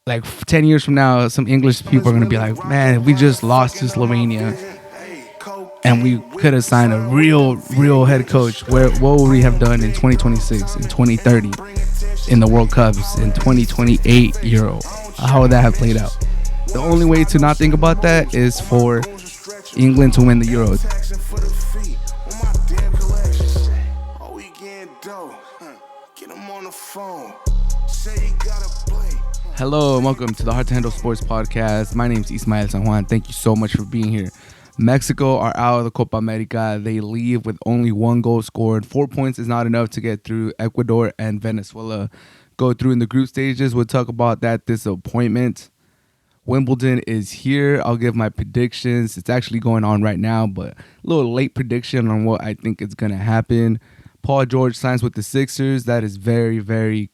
like 10 years from now, some English people are going to be like, man, we just lost to Slovenia and we could have signed a real head coach. What would we have done in 2026, in 2030, in the World Cups, in 2028 Euro? How would that have played out? The only way to not think about that is for England to win the Euros. Hello and welcome to the Hard to Handle Sports Podcast. My name is Ismael San Juan. Thank you so much for being here. Mexico are out of the Copa America. They leave with only one goal scored. 4 points is not enough to get through. Ecuador and Venezuela go through in the group stages. We'll talk about that disappointment. Wimbledon is here. I'll give my predictions. It's actually going on right now, but a little late prediction on what I think is going to happen. Paul George signs with the Sixers. That is very, very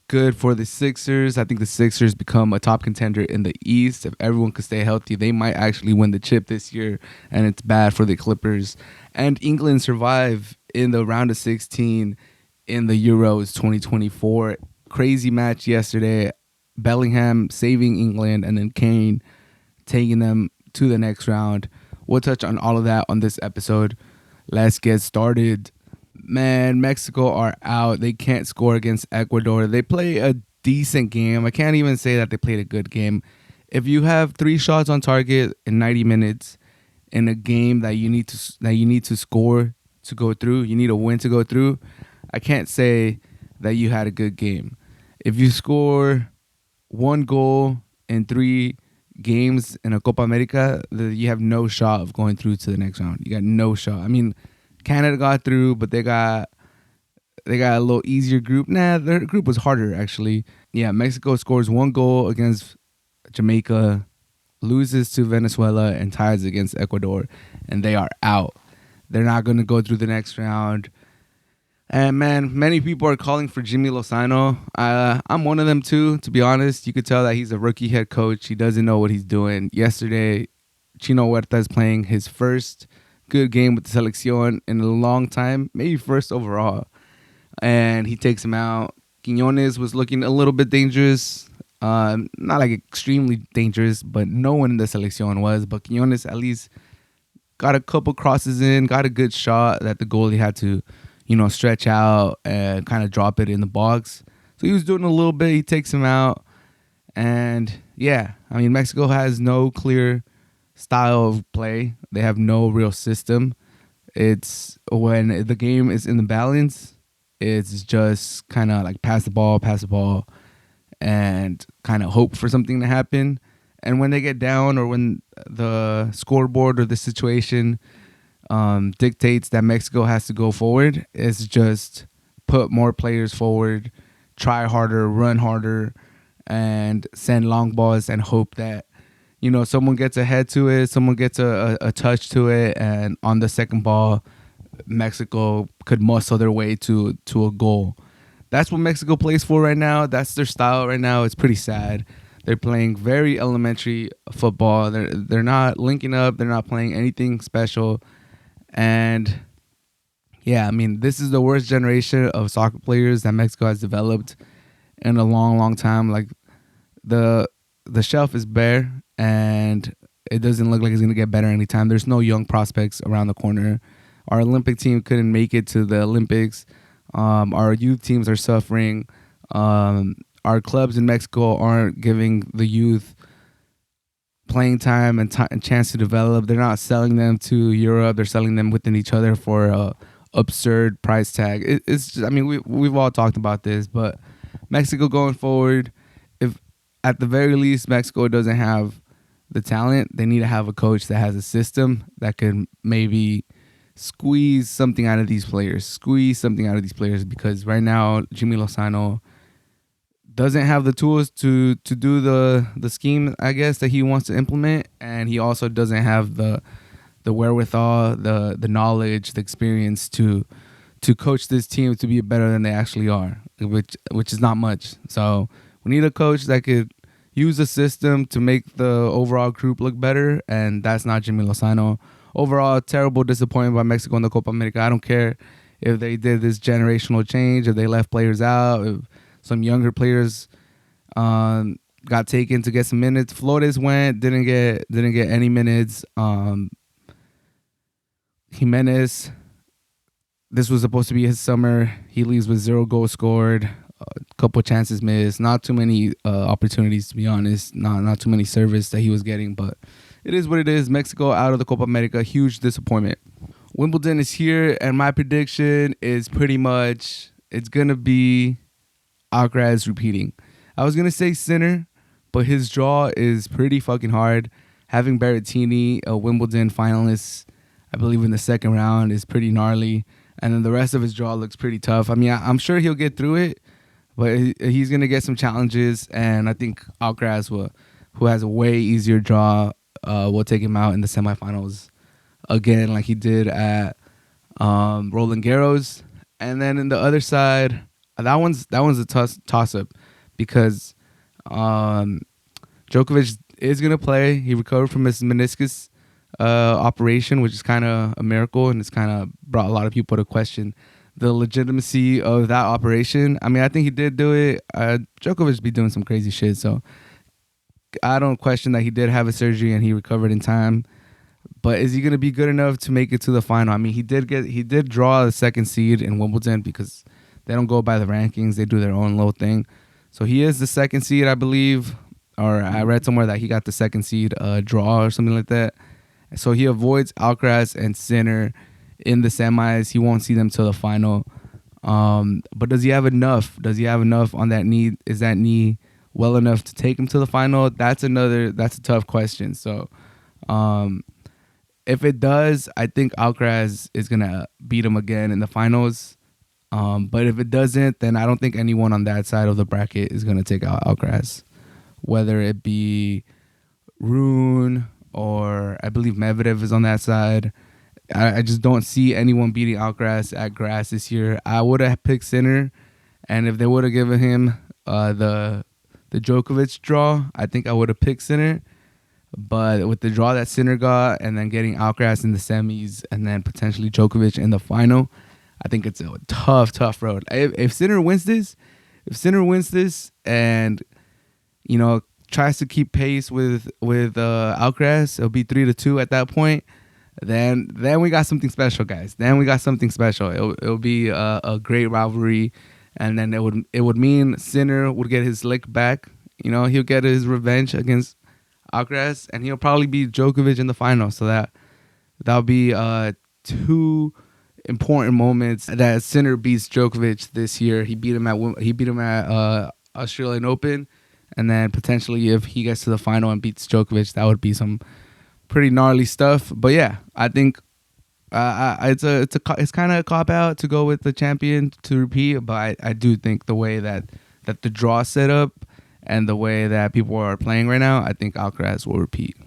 good for the Sixers. I think the Sixers become a top contender in the East. If everyone could stay healthy, they might actually win the chip this year, and it's bad for the Clippers. And England survive in the round of 16 in the Euros 2024. Crazy match yesterday. Bellingham saving England, and then Kane taking them to the next round. We'll touch on all of that on this episode. Let's get started. Man, Mexico are out. They can't score against Ecuador. They play a decent game. I can't even say that they played a good game. If you have 3 shots on target in 90 minutes in a game that you need to score to go through, you need a win to go through, I can't say that you had a good game. If you score 1 goal in 3 games in a Copa America, you have no shot of going through to the next round. You got no shot. I mean, Canada got through, but they got a little easier group. Nah, their group was harder, actually. Yeah, Mexico scores 1 goal against Jamaica, loses to Venezuela, and ties against Ecuador, and they are out. They're not going to go through the next round. And, man, many people are calling for Jimmy Lozano. I'm one of them, too, to be honest. You could tell that he's a rookie head coach. He doesn't know what he's doing. Yesterday, Chino Huerta is playing his first good game with the selección in a long time, maybe first overall, and he takes him out. Quiñones was looking a little bit dangerous, not like extremely dangerous, but no one in the selección was. But Quiñones at least got a couple crosses in, got a good shot that the goalie had to, stretch out and kind of drop it in the box. So he was doing a little bit. He takes him out, and yeah, I mean, Mexico has no clear style of play. They have no real system. It's when the game is in the balance, it's just kind of like pass the ball, and kind of hope for something to happen. And when they get down, or when the scoreboard or the situation dictates that Mexico has to go forward, it's just put more players forward, try harder, run harder, and send long balls and hope that someone gets ahead to it, someone gets a touch to it, and on the second ball, Mexico could muscle their way to a goal. That's what Mexico plays for right now. That's their style right now. It's pretty sad. They're playing very elementary football. They're not linking up. They're not playing anything special. And yeah, I mean, this is the worst generation of soccer players that Mexico has developed in a long, long time. Like the shelf is bare, and it doesn't look like it's going to get better anytime. There's no young prospects around the corner. Our Olympic team couldn't make it to the Olympics. Our youth teams are suffering. Our clubs in Mexico aren't giving the youth playing time and chance to develop. They're not selling them to Europe. They're selling them within each other for a absurd price tag. It's just, I mean, we've all talked about this, but Mexico going forward, if at the very least Mexico doesn't have the talent, they need to have a coach that has a system that can maybe squeeze something out of these players. Because right now Jimmy Lozano doesn't have the tools to do the scheme, I guess, that he wants to implement, and he also doesn't have the wherewithal, the knowledge, the experience to coach this team to be better than they actually are, which is not much. So we need a coach that could use a system to make the overall group look better, and that's not Jimmy Lozano. Overall, terrible disappointment by Mexico in the Copa America. I don't care if they did this generational change, if they left players out, if some younger players got taken to get some minutes. Flores went, didn't get any minutes. Jimenez, this was supposed to be his summer. He leaves with 0 goals scored, a couple chances missed, not too many opportunities, to be honest. Not too many service that he was getting, but it is what it is. Mexico out of the Copa America, huge disappointment. Wimbledon is here, and my prediction is pretty much it's gonna be Alcaraz repeating. I was gonna say Sinner, but his draw is pretty fucking hard. Having Berrettini, a Wimbledon finalist, I believe in the second round, is pretty gnarly. And then the rest of his draw looks pretty tough. I mean, I'm sure he'll get through it, but he's going to get some challenges. And I think Alcaraz, who has a way easier draw, will take him out in the semifinals again, like he did at Roland Garros. And then in the other side, that one's a toss-up because Djokovic is going to play. He recovered from his meniscus operation, which is kind of a miracle, and it's kind of brought a lot of people to question the legitimacy of that operation. I mean, I think he did do it. Djokovic be doing some crazy shit, so I don't question that he did have a surgery and he recovered in time. But is he going to be good enough to make it to the final? I mean, he did draw the second seed in Wimbledon because they don't go by the rankings; they do their own little thing. So he is the second seed, I believe, or I read somewhere that he got the second seed draw or something like that. So he avoids Alcaraz and Sinner in the semis. He won't see them till the final. But does he have enough? Does he have enough on that knee? Is that knee well enough to take him to the final? That's a tough question. So if it does, I think Alcaraz is going to beat him again in the finals. But if it doesn't, then I don't think anyone on that side of the bracket is going to take out Alcaraz. Whether it be Rune or I believe Medvedev is on that side. I just don't see anyone beating Alcaraz at grass this year. I would have picked Sinner, and if they would have given him the Djokovic draw, I think I would have picked Sinner. But with the draw that Sinner got, and then getting Alcaraz in the semis, and then potentially Djokovic in the final, I think it's a tough road. If Sinner wins this, and tries to keep pace with Alcaraz, it'll be 3-2 at that point. Then we got something special, guys. Then we got something special. It'll be a great rivalry, and then it would mean Sinner would get his lick back. He'll get his revenge against Alcaraz, and he'll probably beat Djokovic in the final. So that'll be two important moments that Sinner beats Djokovic this year. He beat him at Australian Open. And then potentially if he gets to the final and beats Djokovic, that would be some pretty gnarly stuff. But yeah, I think it's kind of a cop out to go with the champion to repeat. But I do think the way that the draw set up and the way that people are playing right now, I think Alcaraz will repeat.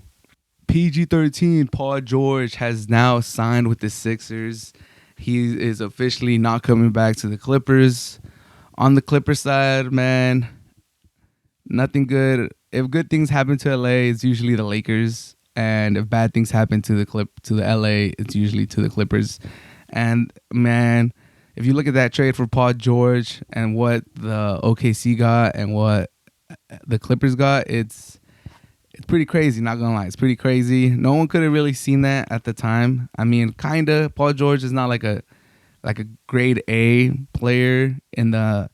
PG-13, Paul George has now signed with the Sixers. He is officially not coming back to the Clippers. On the Clippers side, man, nothing good. If good things happen to LA, it's usually the Lakers, and if bad things happen to the LA, it's usually to the Clippers. And man, if you look at that trade for Paul George and what the OKC got and what the Clippers got, it's pretty crazy. Not gonna lie, it's pretty crazy. No one could have really seen that at the time. I mean, kinda. Paul George is not like a grade A player in the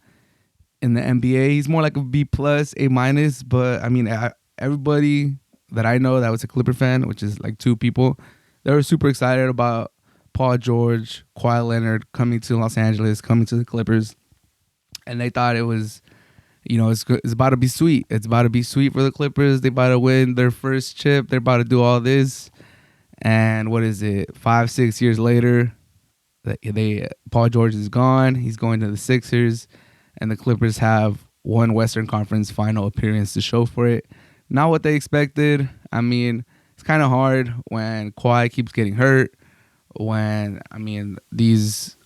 NBA. He's more like a B plus, A minus. But I mean, everybody that I know that was a Clipper fan, which is like 2 people, they were super excited about Paul George, Kawhi Leonard coming to Los Angeles, coming to the Clippers, and they thought it was, it's about to be sweet. It's about to be sweet for the Clippers. They about to win their first chip. They're about to do all this, and what is it? 5-6 years later, Paul George is gone. He's going to the Sixers. And the Clippers have one Western Conference final appearance to show for it. Not what they expected. I mean, it's kind of hard when Kawhi keeps getting hurt. These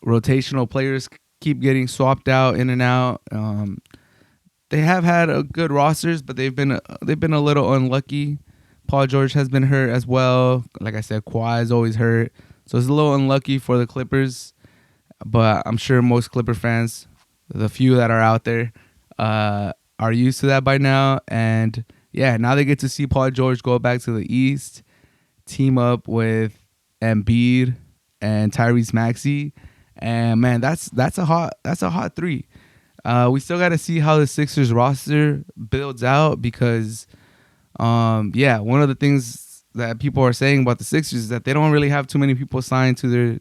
rotational players keep getting swapped out in and out. They have had a good rosters, but they've been a little unlucky. Paul George has been hurt as well. Like I said, Kawhi is always hurt. So it's a little unlucky for the Clippers. But I'm sure most Clipper fans, the few that are out there, are used to that by now. And yeah, now they get to see Paul George go back to the East, team up with Embiid and Tyrese Maxey. And man, that's a hot three. We still got to see how the Sixers roster builds out because, one of the things that people are saying about the Sixers is that they don't really have too many people signed to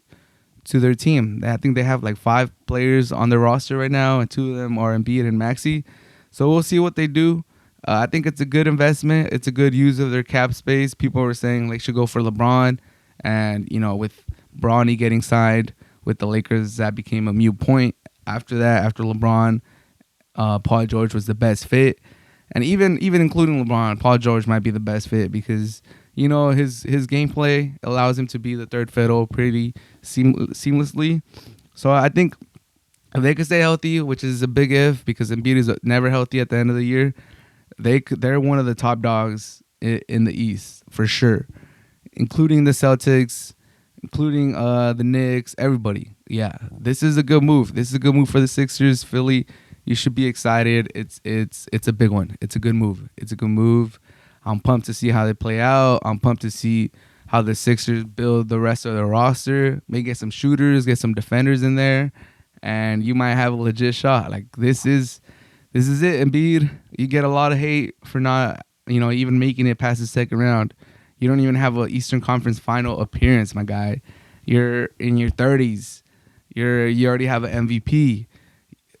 their team. I think they have like 5 players on their roster right now, and 2 of them are Embiid and Maxey. So we'll see what they do. I think it's a good investment. It's a good use of their cap space. People were saying they should go for LeBron, and with Bronny getting signed with the Lakers, that became a moot point. After that, after LeBron, Paul George was the best fit, and even including LeBron, Paul George might be the best fit because his gameplay allows him to be the third fiddle pretty seamlessly. So I think if they could stay healthy, which is a big if because Embiid is never healthy at the end of the year, they're one of the top dogs in the East for sure, including the Celtics, including the Knicks, everybody. Yeah, this is a good move. This is a good move for the Sixers. Philly, you should be excited. It's a big one. It's a good move. It's a good move. I'm pumped to see how they play out. I'm pumped to see how the Sixers build the rest of their roster. Maybe get some shooters, get some defenders in there, and you might have a legit shot. Like this is it, Embiid. You get a lot of hate for not, even making it past the second round. You don't even have an Eastern Conference Final appearance, my guy. You're in your 30s. You already have an MVP.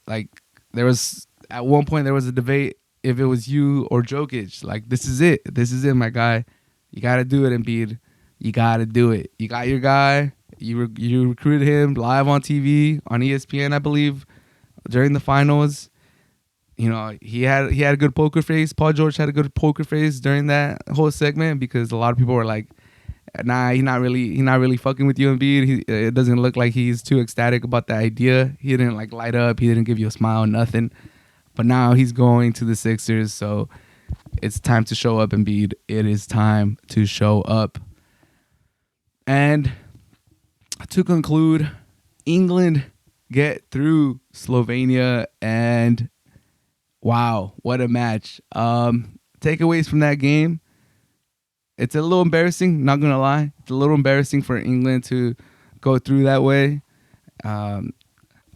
Like there was at one point there was a debate if it was you or Jokic. Like this is it. This is it, my guy. You got to do it, Embiid. You got to do it. You got your guy. You recruited him live on TV on ESPN, I believe, during the finals. He had a good poker face. Paul George had a good poker face during that whole segment because a lot of people were like, "Nah, he's not really fucking with you, Embiid. It doesn't look like he's too ecstatic about the idea. He didn't like light up. He didn't give you a smile, nothing." But now he's going to the Sixers, so it's time to show up, Embiid. It is time to show up. And to conclude, England get through Slovenia, and wow, what a match. Takeaways from that game. It's a little embarrassing, not going to lie. It's a little embarrassing for England to go through that way.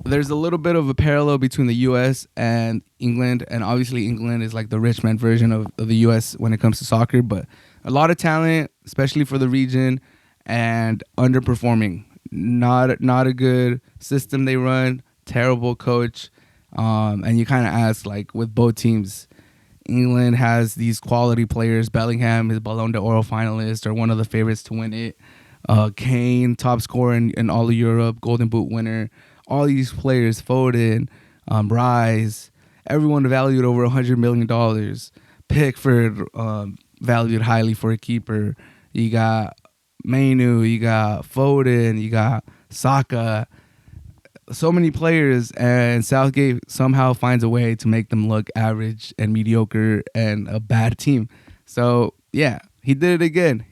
There's a little bit of a parallel between the U.S. and England, and obviously England is like the rich man version of the U.S. when it comes to soccer, but a lot of talent, especially for the region, and underperforming. Not a good system they run, terrible coach, and you kind of ask, like, with both teams, England has these quality players. Bellingham is Ballon d'Or finalist or one of the favorites to win it. Kane, top scorer in all of Europe, Golden Boot winner. All these players, Foden, Rice, everyone valued over $100 million. Pickford, valued highly for a keeper. You got Mainu, you got Foden, you got Saka. So many players, and Southgate somehow finds a way to make them look average and mediocre and a bad team. So, yeah, he did it again.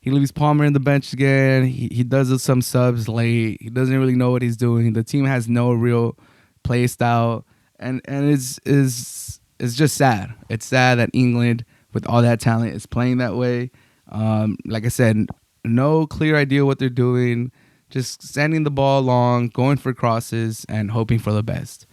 He leaves Palmer in the bench again. He does some subs late. He doesn't really know what he's doing. The team has no real play style, and it's just sad. It's sad that England, with all that talent, is playing that way. Like I said, no clear idea what they're doing. Just sending the ball long, going for crosses, and hoping for the best.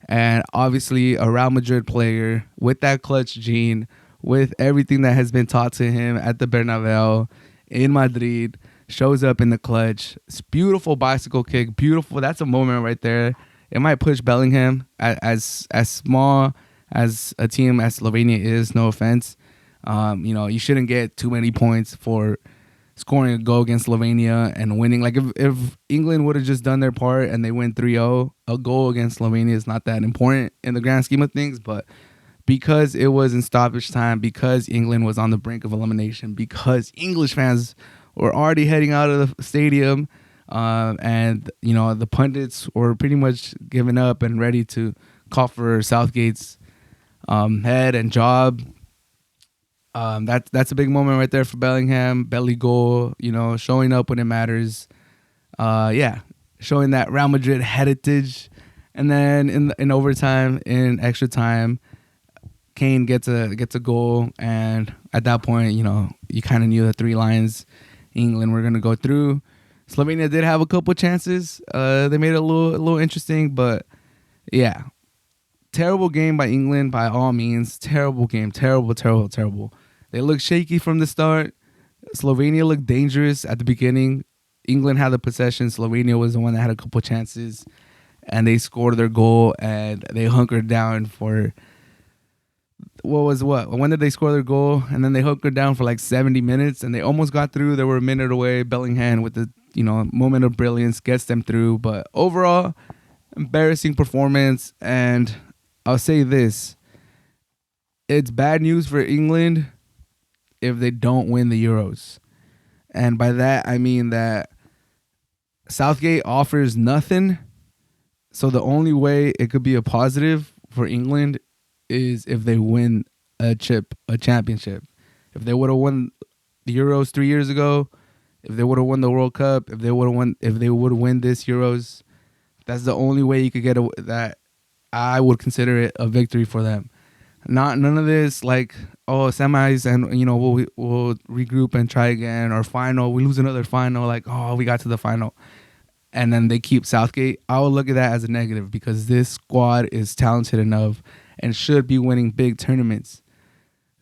And obviously a Real Madrid player with that clutch gene, with everything that has been taught to him at the Bernabeu in Madrid, shows up in the clutch. It's beautiful bicycle kick, beautiful. That's a moment right there. It might push Bellingham, as small as a team as Slovenia is, no offense. You shouldn't get too many points for scoring a goal against Slovenia and winning. Like if England would have just done their part and they win 3-0, a goal against Slovenia is not that important in the grand scheme of things, but because it was in stoppage time, because England was on the brink of elimination, because English fans were already heading out of the stadium, and the pundits were pretty much giving up and ready to call for Southgate's head and job. That's a big moment right there for Bellingham. Belly goal, showing up when it matters. Showing that Real Madrid heritage. And then in overtime, in extra time, Kane gets a goal, and at that point, you kind of knew the three lines England were gonna go through. Slovenia did have a couple chances. They made it a little interesting, but yeah, terrible game by England by all means. Terrible game, terrible. They looked shaky from the start. Slovenia looked dangerous at the beginning. England had the possession. Slovenia was the one that had a couple chances, and they scored their goal, and they hunkered down for. When did they score their goal? And then they hunkered down for like 70 minutes, and they almost got through. They were a minute away. Bellingham with the moment of brilliance gets them through. But overall, embarrassing performance. And I'll say this: it's bad news for England if they don't win the Euros. And by that I mean that Southgate offers nothing. So the only way it could be a positive for England is if they win a championship. If they would have won the Euros 3 years ago, if they would have won the World Cup, if they would win this Euros, that's the only way you could get that. I would consider it a victory for them. None of this like semis and we'll regroup and try again, or final we lose another final, like we got to the final and then they keep Southgate. I would look at that as a negative because this squad is talented enough and should be winning big tournaments.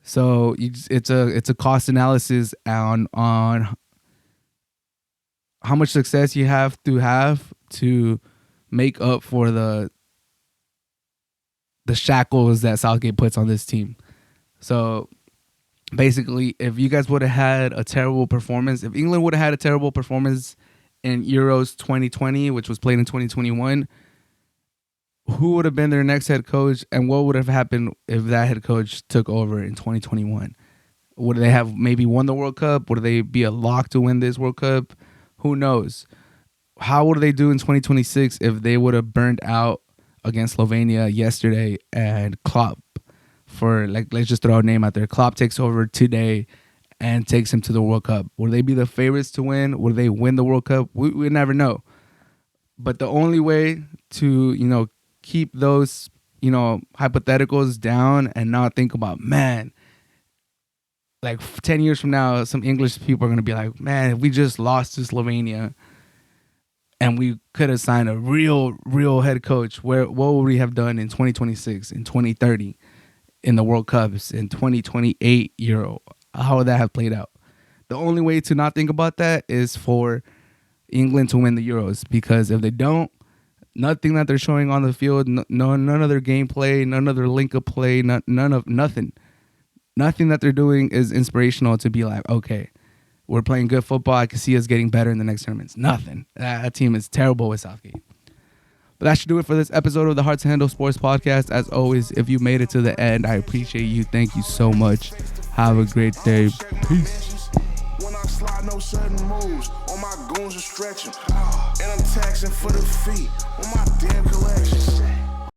So it's a cost analysis on how much success you have to make up for the shackles that Southgate puts on this team. So basically, if you guys would have had a terrible performance, if England would have had a terrible performance in Euros 2020, which was played in 2021, who would have been their next head coach, and what would have happened if that head coach took over in 2021? Would they have maybe won the World Cup? Would they be a lock to win this World Cup? Who knows? How would they do in 2026 if they would have burned out against Slovenia yesterday and Klopp, let's just throw a name out there, Klopp takes over today and takes him to the World Cup? Would they be the favorites to win? Would they win the World Cup? We never know. But the only way to, keep those, hypotheticals down and not think about, man, like 10 years from now, some English people are going to be like, man, if we just lost to Slovenia and we could have signed a real head coach, what would we have done in 2026, in 2030, in the World Cups, in 2028 Euro? How would that have played out? The only way to not think about that is for England to win the Euros, because if they don't, nothing that they're showing on the field, none of their gameplay, none of their link-up play, nothing that they're doing is inspirational to be like, okay, we're playing good football. I can see us getting better in the next tournaments. Nothing. That team is terrible with Southgate. But that should do it for this episode of the Hard to Handle Sports Podcast. As always, if you made it to the end, I appreciate you. Thank you so much. Have a great day. Peace. When I slide, no sudden moves. All my goons are stretching. And I'm taxing for the feet on my damn collection.